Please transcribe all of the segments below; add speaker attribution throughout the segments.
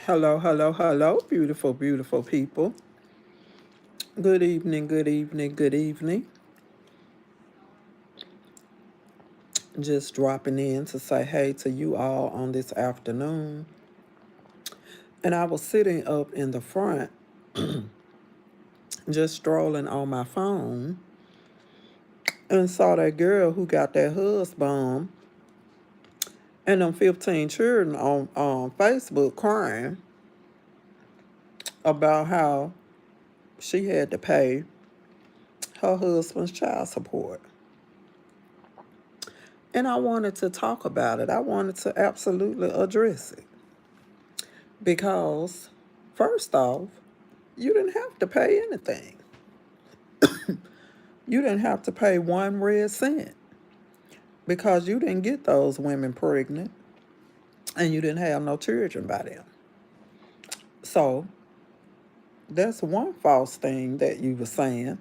Speaker 1: Hello, hello, hello, beautiful, beautiful people. Good evening, good evening, good evening. Just dropping in to say hey to you all on this afternoon. And I was sitting up in the front, just strolling on my phone, and saw that girl who got that husband and them 15 children on Facebook crying about how she had to pay her husband's child support. And I wanted to talk about it. I wanted to absolutely address it. Because, first off, you didn't have to pay anything. You didn't have to pay one red cent because you didn't get those women pregnant and you didn't have no children by them. So, that's one false thing that you were saying.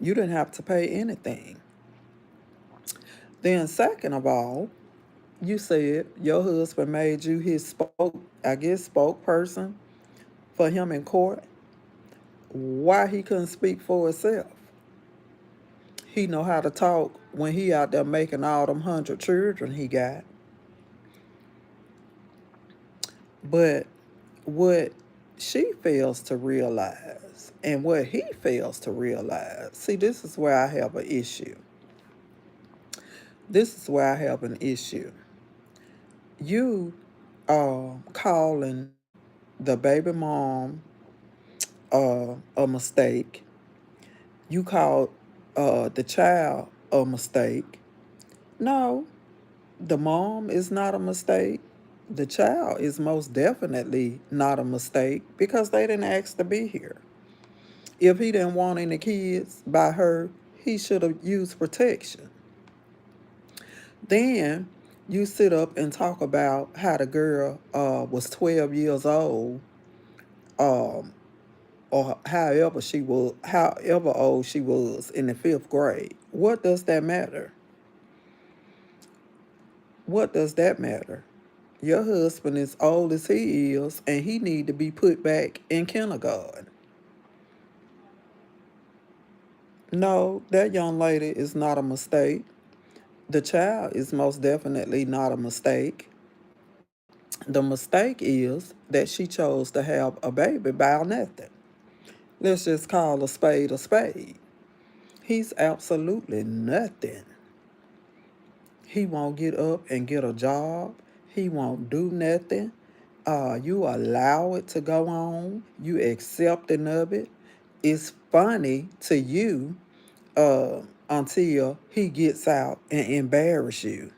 Speaker 1: You didn't have to pay anything. Then, second of all, you said your husband made you his spokesperson for him in court. Why he couldn't speak for himself? He know how to talk when he out there making all them 100 children he got. But what she fails to realize and what he fails to realize, see, this is where I have an issue. This is where I have an issue. You calling the baby mom a mistake. You called the child a mistake. No, the mom is not a mistake. The child is most definitely not a mistake because they didn't ask to be here. If he didn't want any kids by her, he should have used protection. Then you sit up and talk about how the girl was 12 years old, um, or however old she was in the fifth grade. What does that matter? What does that matter? Your husband is old as he is, and he need to be put back in kindergarten. No, that young lady is not a mistake. The child is most definitely not a mistake. The mistake is that she chose to have a baby by nothing. Let's just call a spade a spade. He's absolutely nothing. He won't get up and get a job. He won't do nothing. You allow it to go on. You accepting of it. It's funny to you until he gets out and embarrass you.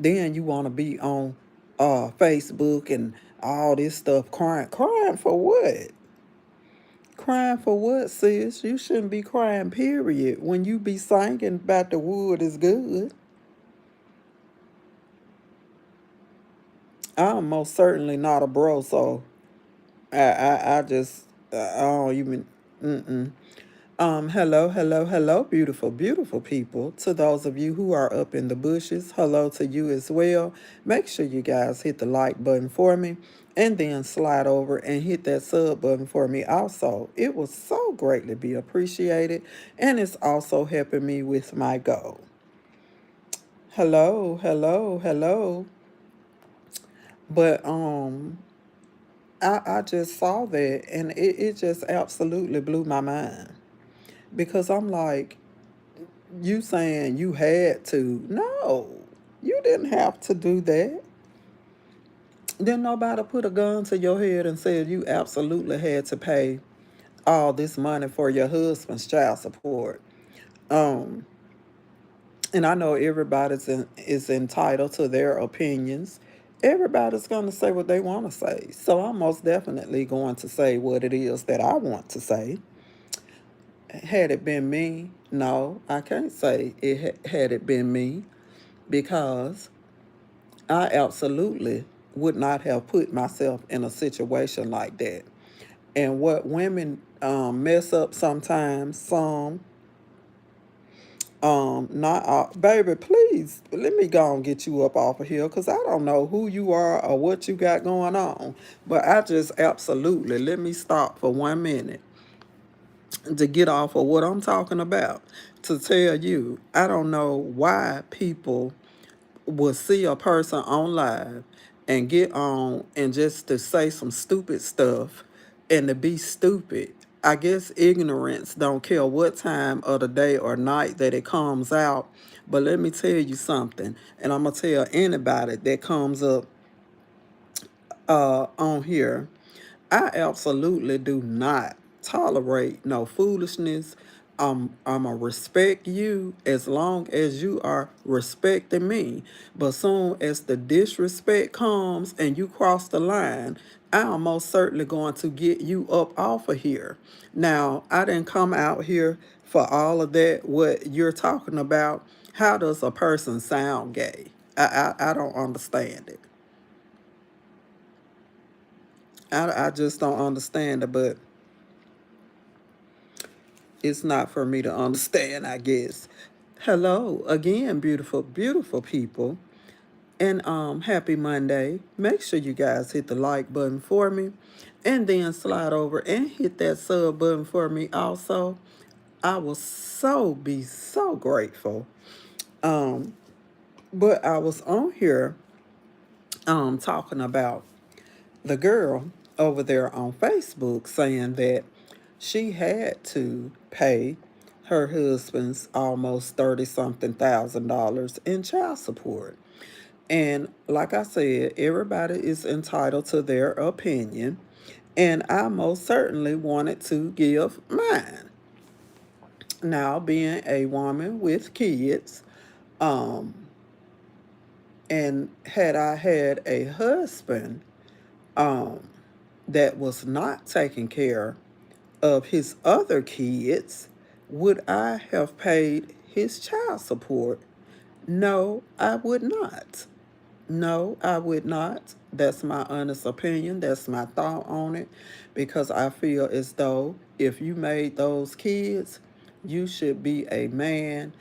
Speaker 1: Then you want to be on Facebook and all this stuff crying. Crying for what? Crying for what, sis? You shouldn't be crying, period. When you be singing about the wood is good. I'm most certainly not a bro, so I just I don't even mm-mm. Hello, hello, hello, beautiful, beautiful people. To those of you who are up in the bushes, hello to you as well. Make sure you guys hit the like button for me and then slide over and hit that sub button for me also. It will so greatly be appreciated and it's also helping me with my goal. Hello, hello, hello. But I just saw that and it just absolutely blew my mind. Because I'm like, you saying you had to. No, you didn't have to do that. Didn't nobody put a gun to your head and said you absolutely had to pay all this money for your husband's child support. Um, and I know is entitled to their opinions. Everybody's going to say what they want to say. So I'm most definitely going to say what it is that I want to say. Had it been me, no, I can't say had it been me because I absolutely would not have put myself in a situation like that. And what women mess up sometimes, some Not baby, please let me go and get you up off of here because I don't know who you are or what you got going on. But I just absolutely let me stop for 1 minute to get off of what I'm talking about to tell you I don't know why people will see a person on live and get on and just to say some stupid stuff and to be stupid. I guess ignorance don't care what time of the day or night that it comes out. But let me tell you something, and I'm gonna tell anybody that comes up on here, I absolutely do not tolerate no foolishness. I'm going to respect you as long as you are respecting me. But soon as the disrespect comes and you cross the line, I'm most certainly going to get you up off of here. Now, I didn't come out here for all of that, what you're talking about. How does a person sound gay? I don't understand it. I just don't understand it, but it's not for me to understand, I guess. Hello again, beautiful, beautiful people. And happy Monday. Make sure you guys hit the like button for me and then slide over and hit that sub button for me also. I will be so grateful. Um, but I was on here talking about the girl over there on Facebook saying that she had to pay her husband's almost 30 something thousand dollars in child support. And like I said, everybody is entitled to their opinion. And I most certainly wanted to give mine. Now, being a woman with kids, um, and had I had a husband um, that was not taking care of his other kids, would I have paid his child support? No, I would not. No, I would not. That's my honest opinion. That's my thought on it. Because I feel as though if you made those kids, you should be a man,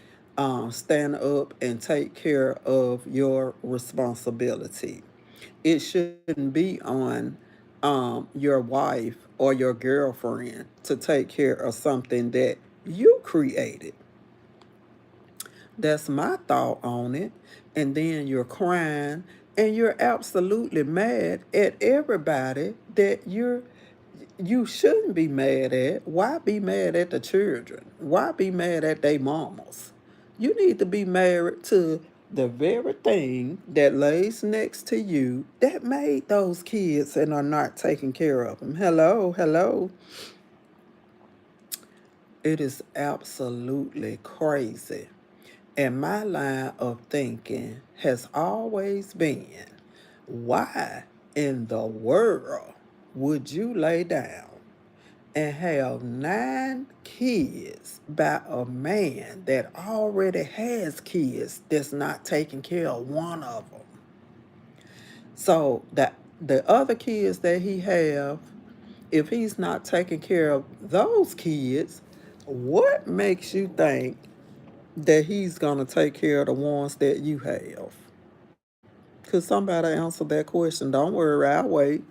Speaker 1: stand up and take care of your responsibility. It shouldn't be on your wife or your girlfriend to take care of something that you created. That's my thought on it. And then you're crying and you're absolutely mad at everybody that you shouldn't be mad at. Why be mad at the children? Why be mad at their mamas? You need to be married to the very thing that lays next to you that made those kids and are not taking care of them. Hello, hello. It is absolutely crazy. And my line of thinking has always been, why in the world would you lay down and have 9 kids by a man that already has kids that's not taking care of one of them? So the other kids that he have, if he's not taking care of those kids, what makes you think that he's gonna take care of the ones that you have? Could somebody answer that question? Don't worry, I'll wait.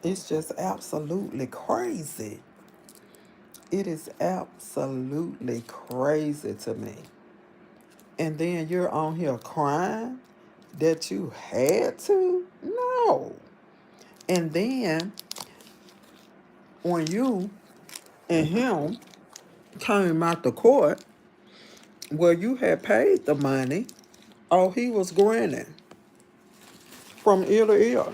Speaker 1: It's just absolutely crazy. It is absolutely crazy to me. And then you're on here crying that you had to? No. And then when you and him came out the court where you had paid the money, oh, he was grinning from ear to ear.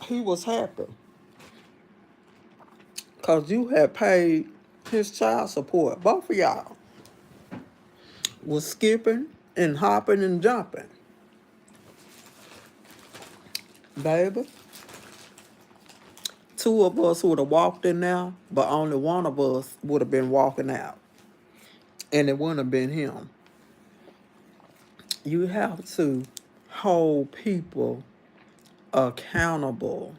Speaker 1: He was happy because you had paid his child support. Both of y'all was skipping and hopping and jumping. Baby, two of us would have walked in there, but only one of us would have been walking out. And it wouldn't have been him. You have to hold people accountable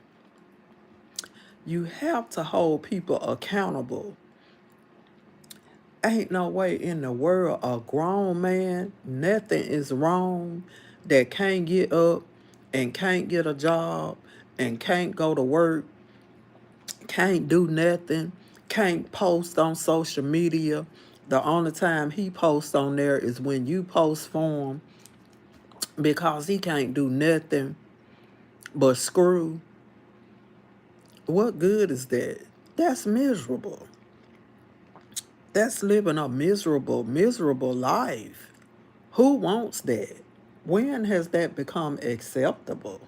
Speaker 1: You have to hold people accountable. Ain't no way in the world a grown man, nothing is wrong, that can't get up and can't get a job and can't go to work, can't do nothing, can't post on social media. The only time he posts on there is when you post for him, because he can't do nothing but screw. What good is that? That's miserable. That's living a miserable, miserable life. Who wants that? When has that become acceptable?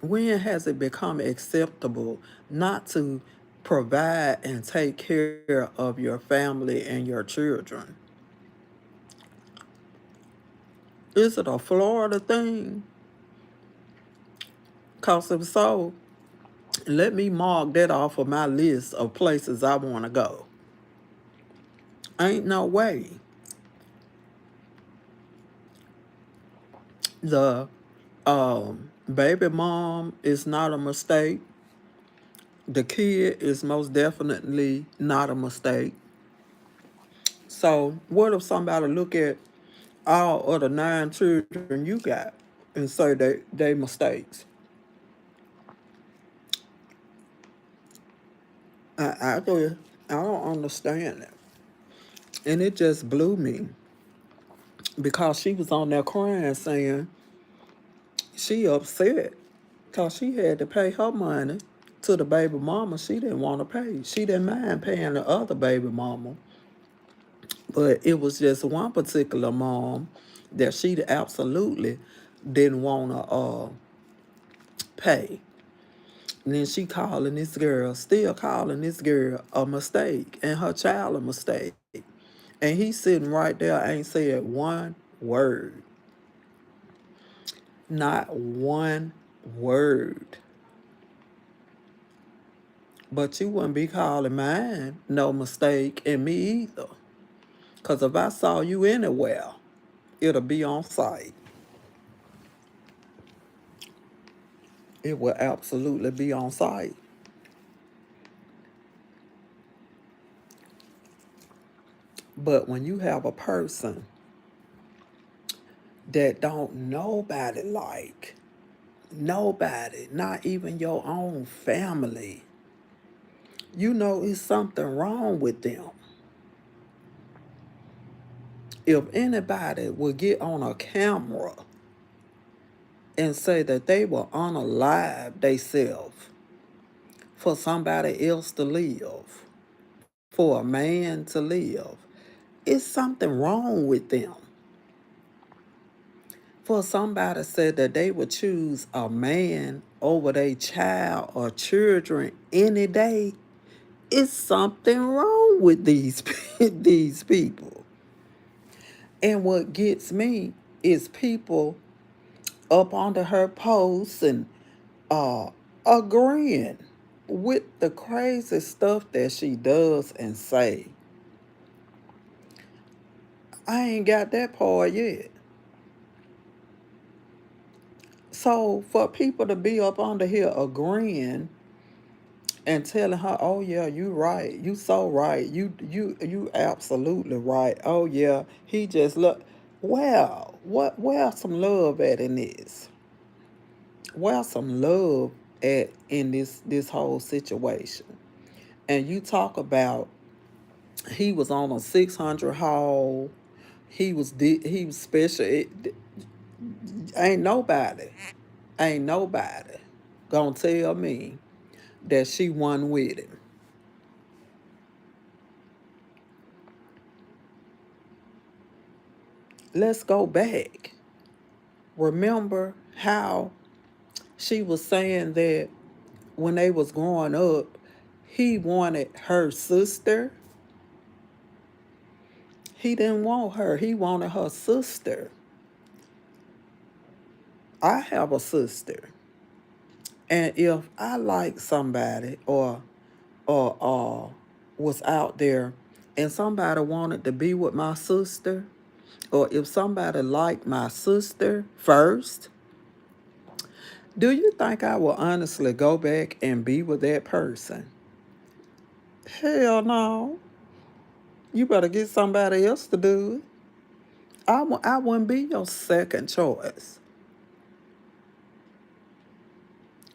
Speaker 1: When has it become acceptable not to provide and take care of your family and your children? Is it a Florida thing? Because if so, let me mark that off of my list of places I want to go. Ain't no way. The baby mom is not a mistake. The kid is most definitely not a mistake. So what if somebody look at all of the 9 children you got and say they mistakes? I don't understand it. And it just blew me, because she was on there crying saying she upset because she had to pay her money to the baby mama she didn't want to pay. She didn't mind paying the other baby mama, but it was just one particular mom that she absolutely didn't want to pay. And then she calling this girl, still calling this girl a mistake and her child a mistake. And he sitting right there, ain't said one word. Not one word. But you wouldn't be calling mine no mistake, and me either. Because if I saw you anywhere, it'll be on site. It will absolutely be on site. But when you have a person that don't nobody like, nobody, not even your own family, you know it's something wrong with them. If anybody would get on a camera and say that they will unalive themselves for somebody else to live, for a man to live, it's something wrong with them. For somebody said that they would choose a man over their child or children any day, it's something wrong with these these people. And what gets me is people up under her posts and uh agreeing with the crazy stuff that she does and say. I ain't got that part yet. So for people to be up under here agreeing and telling her, "Oh yeah, you right. You so right. You absolutely right. Oh yeah, he just look." Well, where's some love at in this? Where's some love at in this whole situation? And you talk about he was on a 600 haul. He was special. Ain't nobody, ain't nobody gonna tell me that she won with him. Let's go back. Remember how she was saying that when they was growing up, he wanted her sister. He didn't want her. He wanted her sister. I have a sister. And if I like somebody or was out there and somebody wanted to be with my sister, or if somebody liked my sister first, Do you think I will honestly go back and be with that person? Hell no. You better get somebody else to do it. I wouldn't be your second choice.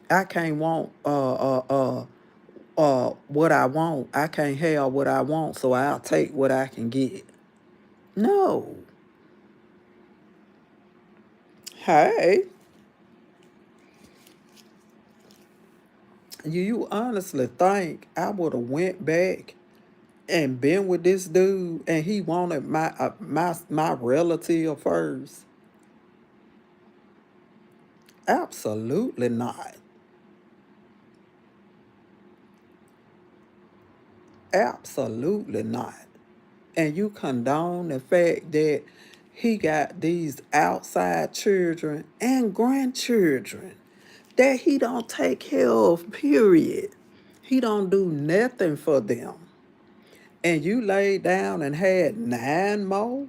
Speaker 1: I can't want what I want. I can't have what I want, so I'll take what I can get. No. Hey, you honestly think I would have went back and been with this dude and he wanted my relative first? Absolutely not. Absolutely not. And you condone the fact that he got these outside children and grandchildren that he don't take care of, period. He don't do nothing for them. And you laid down and had 9 more,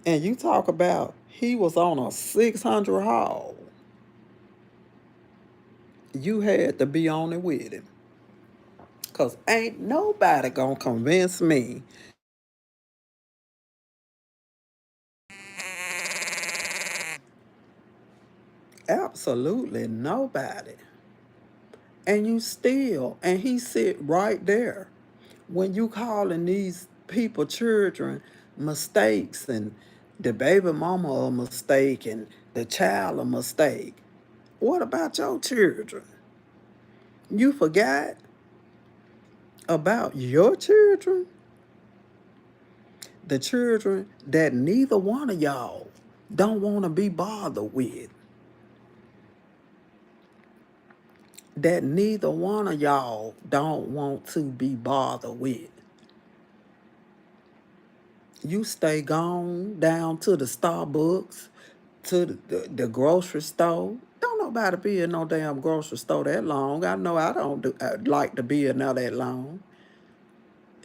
Speaker 1: and you talk about he was on a 600 haul. You had to be on it with him. Because ain't nobody gonna convince me. Absolutely nobody. And he sit right there. When you calling these people children mistakes and the baby mama a mistake and the child a mistake, what about your children? You forgot about your children? The children that neither one of y'all don't want to be bothered with. That neither one of y'all don't want to be bothered with. You stay gone down to the Starbucks, to the grocery store. Don't nobody be in no damn grocery store that long. I know I don't like to be in there that long.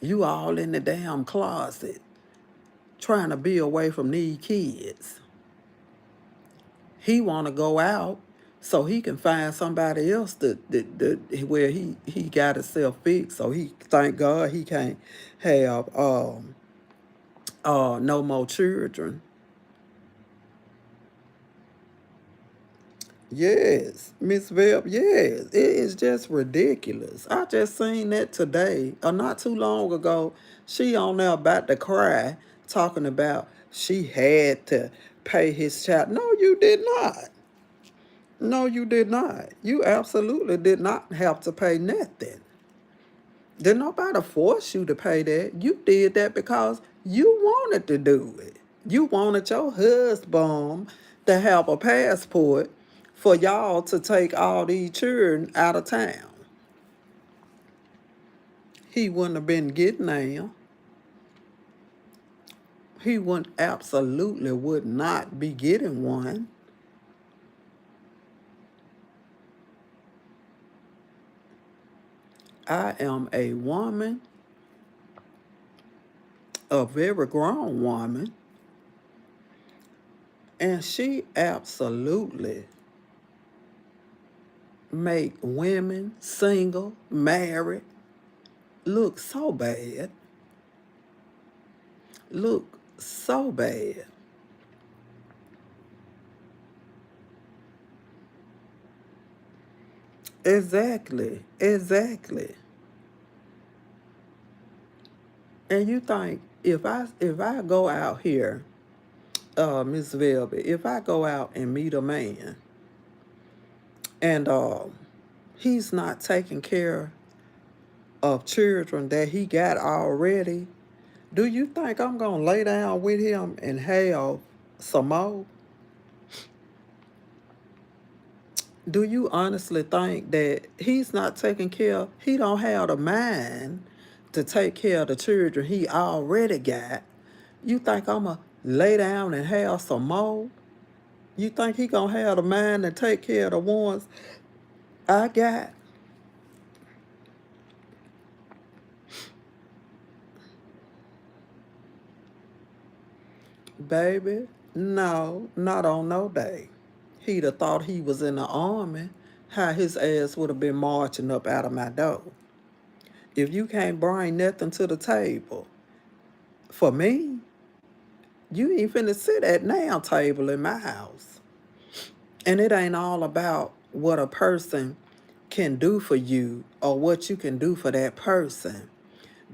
Speaker 1: You all in the damn closet trying to be away from these kids. He want to go out so he can find somebody else where he got himself fixed. So he thank God he can't have no more children. Yes, Miss Veb, yes. It is just ridiculous. I just seen that today, or not too long ago. She on there about to cry, talking about she had to pay his child. No, you did not. No, you did not. You absolutely did not have to pay nothing. Did nobody force you to pay that? You did that because you wanted to do it. You wanted your husband to have a passport for y'all to take all these children out of town. He wouldn't have been getting there. He would absolutely would not be getting one. I am a woman, a very grown woman, and she absolutely make women single, married, look so bad. Look so bad. Exactly. Exactly. And you think if I go out here, Miss Velvet, if I go out and meet a man and he's not taking care of children that he got already, do you think I'm gonna lay down with him and have some more? Do you honestly think that he's not taking care, he don't have the mind to take care of the children he already got? You think I'ma lay down and have some more? You think he gonna have the mind to take care of the ones I got? Baby, no, not on no day. He'd have thought he was in the army, how his ass would have been marching up out of my door. If you can't bring nothing to the table, for me, you ain't finna sit at now table in my house. And it ain't all about what a person can do for you or what you can do for that person.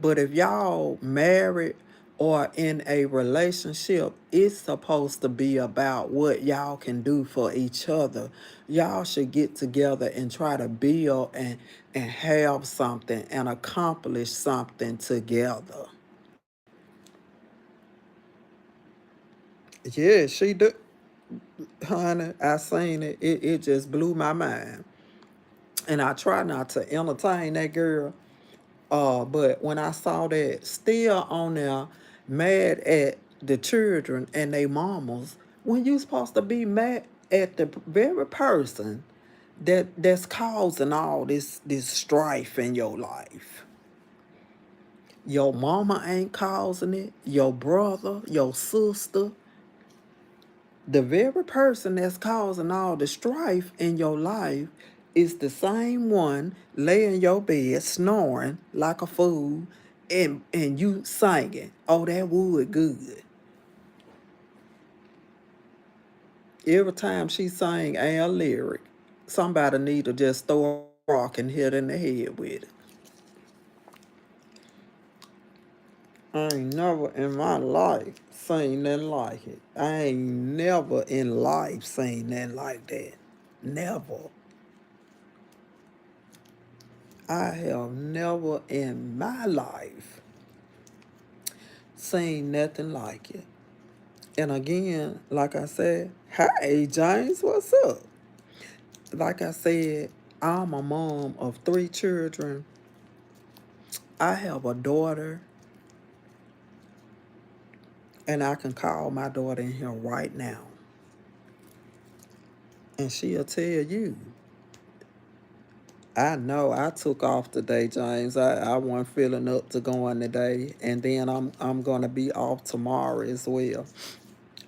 Speaker 1: But if y'all married or in a relationship, it's supposed to be about what y'all can do for each other. Y'all should get together and try to build and have something and accomplish something together. Yeah, she do. Honey, I seen it. It just blew my mind. And I try not to entertain that girl. But when I saw that still on there mad at the children and they mamas, when you supposed to be mad at the very person that's causing all this strife in your life. Your mama ain't causing it, your brother, your sister, the very person that's causing all the strife in your life is the same one laying in your bed snoring like a fool and you singing, oh, that wood good. Every time she sang a lyric, somebody need to just throw a rock and hit in the head with it. I ain't never in my life seen nothing like it. I ain't never in life seen nothing like that. Never. I have never in my life seen nothing like it. And again, like I said, hey James, what's up? Like I said, I'm a mom of 3 children. I have a daughter, and I can call my daughter in here right now. And she'll tell you, I know I took off today, James. I wasn't feeling up to going today. And then I'm gonna be off tomorrow as well.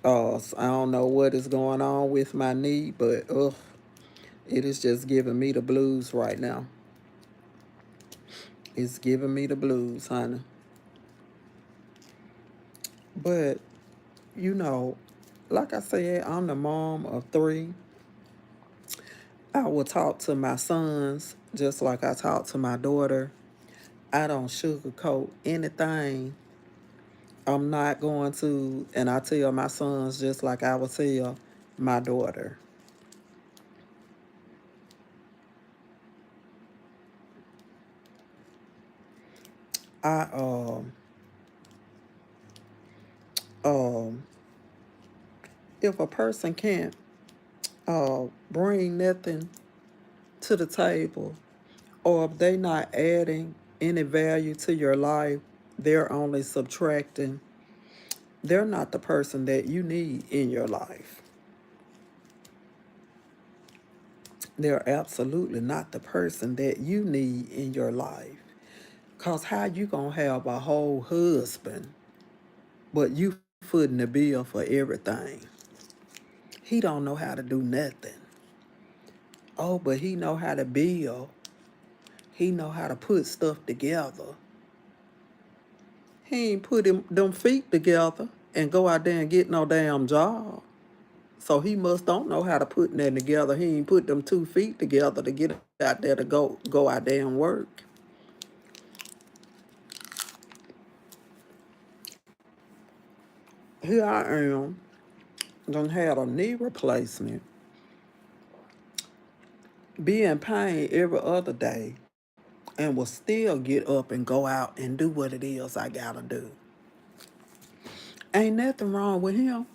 Speaker 1: So I don't know what is going on with my knee, but it is just giving me the blues right now. It's giving me the blues, honey. But, you know, like I said, I'm the mom of 3. I will talk to my sons just like I talk to my daughter. I don't sugarcoat anything. I'm not going to, and I tell my sons just like I would tell my daughter. I um if a person can't bring nothing to the table, or if they not adding any value to your life, they're only subtracting. They're not the person that you need in your life. They're absolutely not the person that you need in your life. Cause how you gonna have a whole husband, but you footing the bill for everything? He don't know how to do nothing. Oh, but he know how to build. He know how to put stuff together. He ain't put them feet together and go out there and get no damn job. So he must don't know how to put that together. He ain't put them 2 feet together to get out there to go out there and work. Here I am, done had a knee replacement, be in pain every other day, and will still get up and go out and do what it is I gotta do. Ain't nothing wrong with him.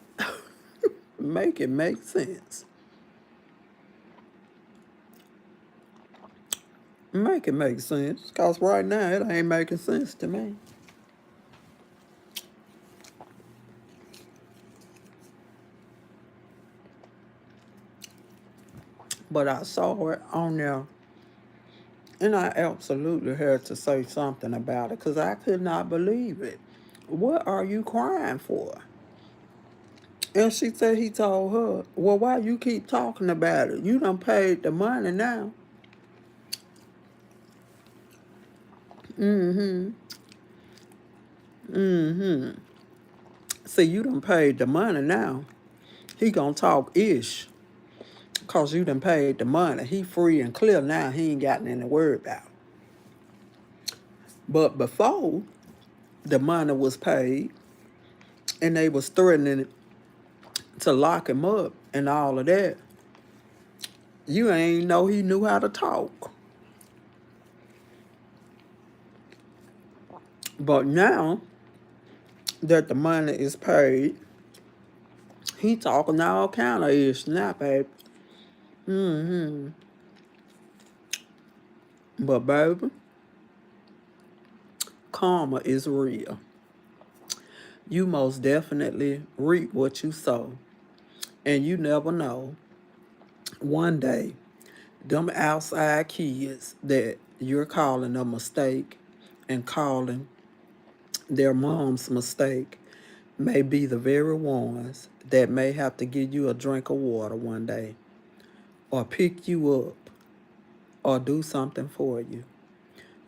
Speaker 1: Make it make sense. Make it make sense. Cause right now it ain't making sense to me. But I saw it on there and I absolutely had to say something about it because I could not believe it. What are you crying for? And she said he told her, well, why you keep talking about it? You done paid the money now. Mm-hmm. Mm-hmm. See, you done paid the money now. He gonna talk ish. Cause you done paid the money. He free and clear now. He ain't got nothing to worry about. But before the money was paid and they was threatening to lock him up and all of that, you ain't know he knew how to talk. But now that the money is paid, he talking all kind of ish now, baby. Mm-hmm. But baby, karma is real. You most definitely reap what you sow. And you never know. One day, them outside kids that you're calling a mistake and calling their mom's mistake may be the very ones that may have to give you a drink of water one day, or pick you up, or do something for you.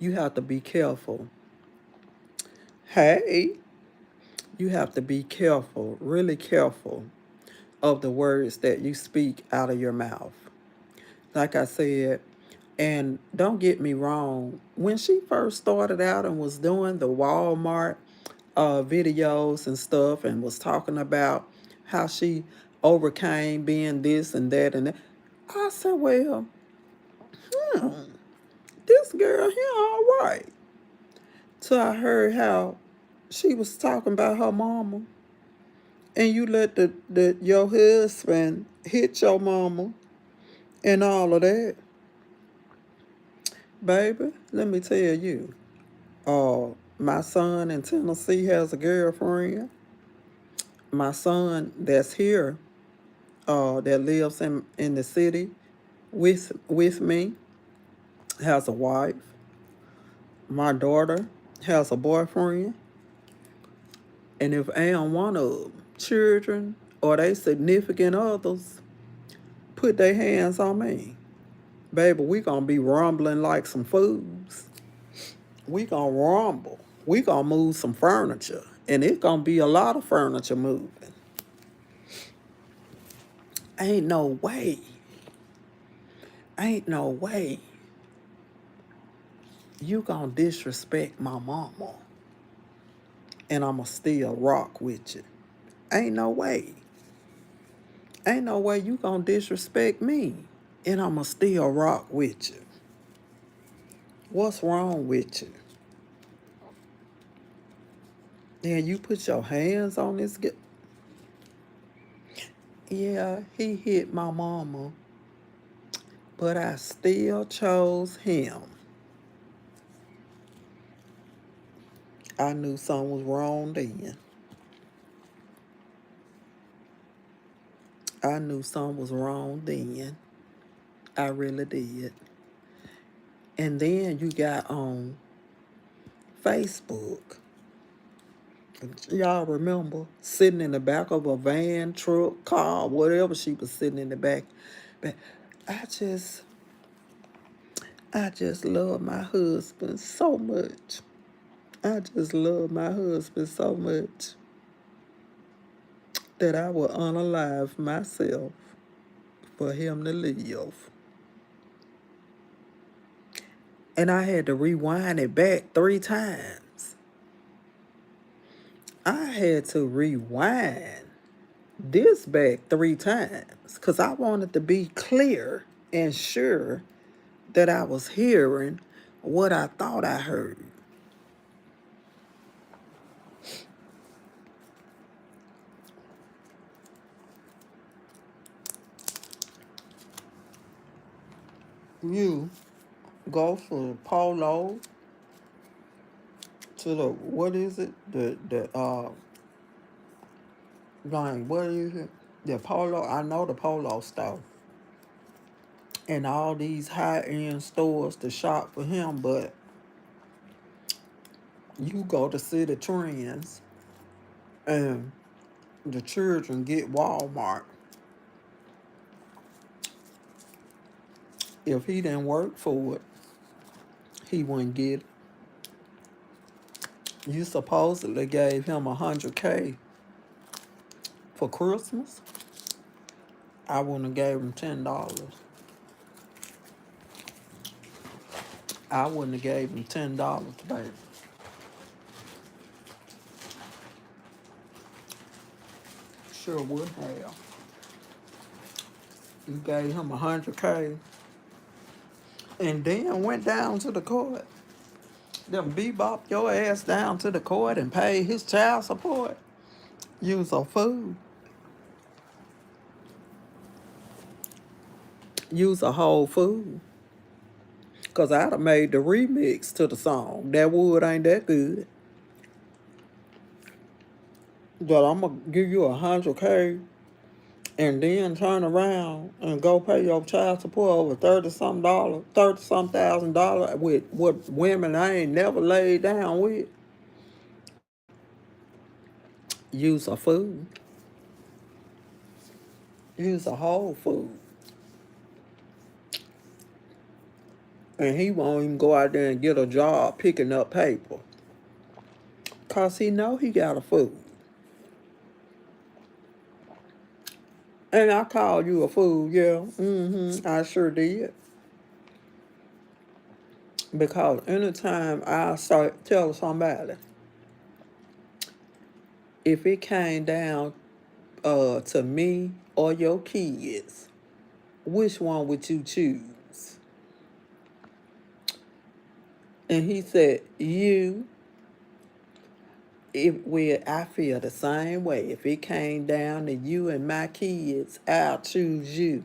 Speaker 1: You have to be careful. Hey, you have to be careful, really careful, of the words that you speak out of your mouth. Like I said, and don't get me wrong, when she first started out and was doing the Walmart videos and stuff and was talking about how she overcame being this and that and that, I said, well, hmm, this girl here all right. So I heard how she was talking about her mama, and you let your husband hit your mama and all of that. Baby, let me tell you, my son in Tennessee has a girlfriend. My son that's here, that lives in the city with me, has a wife. My daughter has a boyfriend. And if ain't one of them, children or they significant others, put their hands on me, baby, we gonna be rumbling like some fools. We gonna rumble. We gonna move some furniture. And it's gonna be a lot of furniture moving. Ain't no way. Ain't no way you gonna disrespect my mama and I'ma still rock with you. Ain't no way. Ain't no way you gonna disrespect me and I'ma still rock with you. What's wrong with you? Then you put your hands on this guy. Yeah, he hit my mama, but I still chose him. I knew something was wrong then. I knew something was wrong then. I really did. And then you got on Facebook. Y'all remember sitting in the back of a van, truck, car, whatever she was sitting in the back. But I just love my husband so much. I just love my husband so much that I will unalive myself for him to live. And I had to rewind it back 3 times. I had to rewind this back 3 times because I wanted to be clear and sure that I was hearing what I thought I heard. You go from Polo to the, what is it? What is it? The Polo, I know the Polo store. And all these high-end stores to shop for him, but you go to City Trends and the children get Walmart. If he didn't work for it, he wouldn't get it. You supposedly gave him 100K for Christmas. I wouldn't have gave him $10. I wouldn't have gave him $10, baby. Sure would have. You gave him 100K and then went down to the court. Them bebop your ass down to the court and pay his child support. Use a fool. Use a whole fool. Cause I'd have made the remix to the song. That wood ain't that good. But I'm gonna give you 100K and then turn around and go pay your child support over $30 some thousand dollars with what women I ain't never laid down with. Use a fool. Use a whole fool. And he won't even go out there and get a job picking up paper. Cause he know he got a fool. And I called you a fool, yeah. I sure did. Because anytime I start telling somebody, if it came down to me or your kids, which one would you choose? And he said, you. I feel the same way. If it came down to you and my kids, I'll choose you.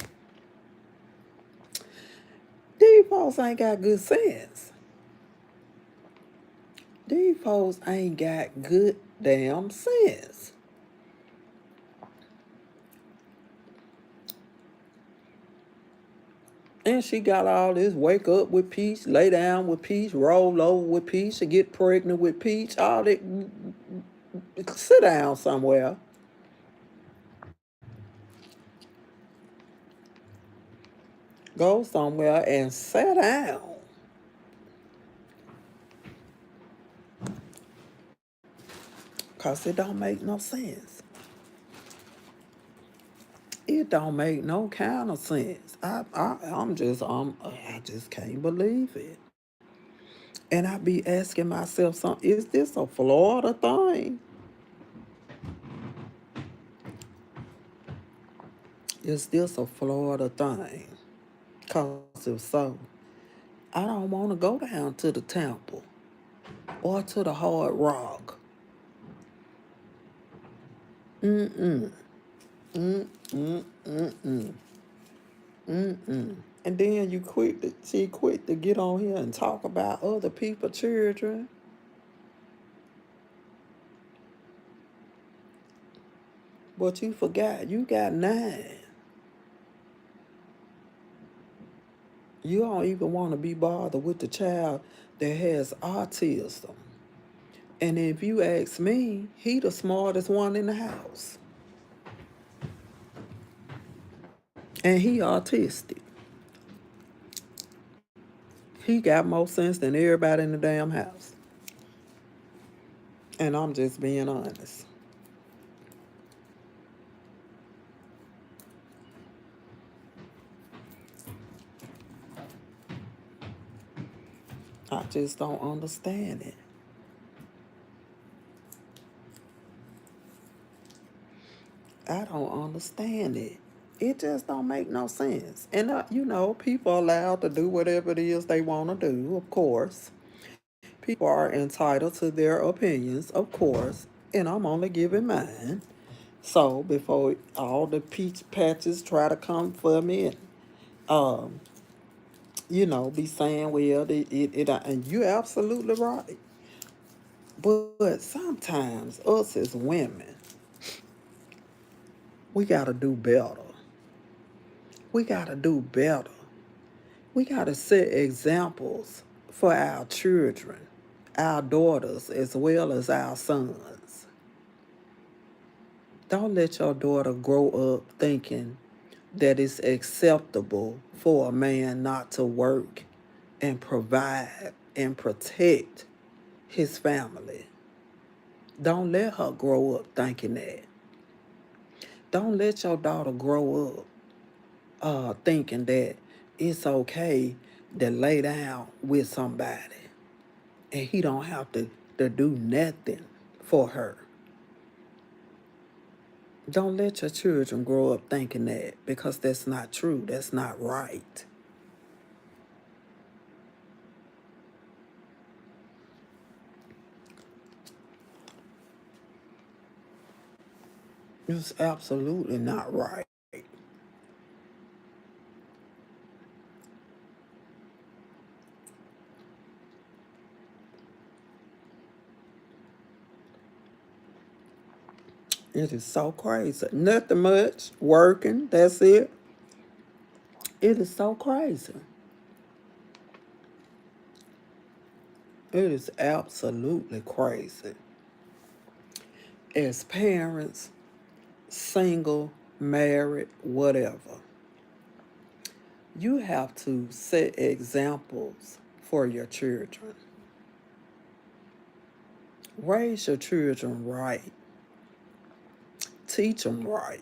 Speaker 1: These folks ain't got good sense. These folks ain't got good damn sense. And she got all this wake up with peace, lay down with peace, roll over with peace, and get pregnant with peace. All that. Sit down somewhere. Go somewhere and sit down. Because it don't make no sense. It don't make no kind of sense. I just can't believe it. And I be asking myself, is this a Florida thing? Is this a Florida thing? Because if so, I don't want to go down to the temple or to the Hard Rock. Mm-mm. Mm-mm. Mm-mm. Mm-mm. And then she quick to get on here and talk about other people's children. But you forgot you got 9. You don't even want to be bothered with the child that has autism. And if you ask me, he the smartest one in the house. And he autistic. He got more sense than everybody in the damn house. And I'm just being honest. I just don't understand it. I don't understand it. It just don't make no sense. And, people are allowed to do whatever it is they want to do, of course. People are entitled to their opinions, of course. And I'm only giving mine. So before all the peach patches try to come for me and, be saying, well, and you're absolutely right. But sometimes us as women, we got to do better. We got to do better. We got to set examples for our children, our daughters, as well as our sons. Don't let your daughter grow up thinking that it's acceptable for a man not to work and provide and protect his family. Don't let her grow up thinking that. Don't let your daughter grow up thinking that it's okay to lay down with somebody and he don't have to do nothing for her. Don't let your children grow up thinking that, because that's not true. That's not right. It's absolutely not right. It is so crazy. Nothing much. Working. That's it. It is so crazy. It is absolutely crazy. As parents, single, married, whatever, you have to set examples for your children. Raise your children right. Teach them right.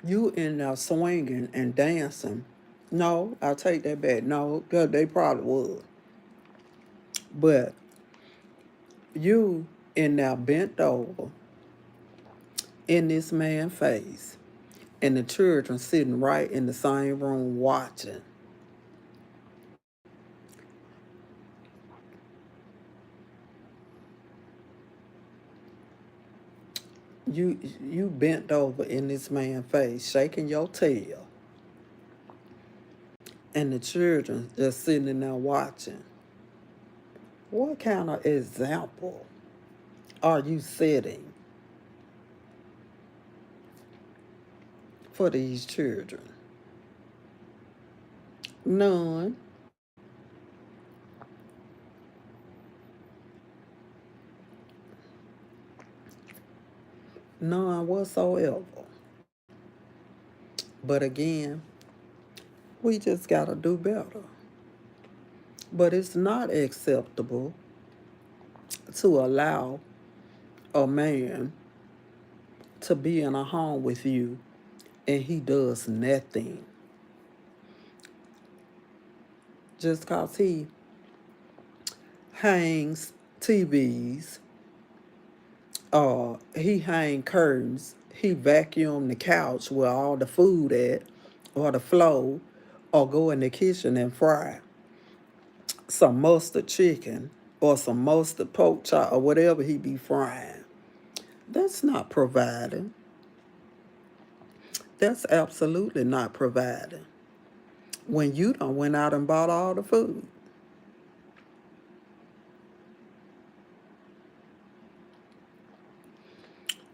Speaker 1: You in there swinging and dancing. No, I'll take that back. No, because they probably would. But you in there bent over in this man's face, and the children sitting right in the same room watching. You bent over in this man's face, shaking your tail, and the children just sitting in there watching. What kind of example are you setting for these children? None. None whatsoever. But again, we just gotta do better. But it's not acceptable to allow a man to be in a home with you and he does nothing. Just cause he hangs TVs, he hang curtains, he vacuum the couch where all the food at, or the floor, or go in the kitchen and fry some mustard chicken or some mustard pork chop or whatever he be frying. That's not providing. That's absolutely not providing. When you done went out and bought all the food.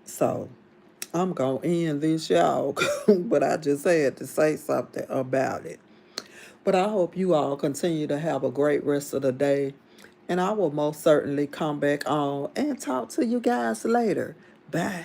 Speaker 1: So I'm gonna end this, y'all, but I just had to say something about it. But I hope you all continue to have a great rest of the day. And I will most certainly come back on and talk to you guys later. Bye.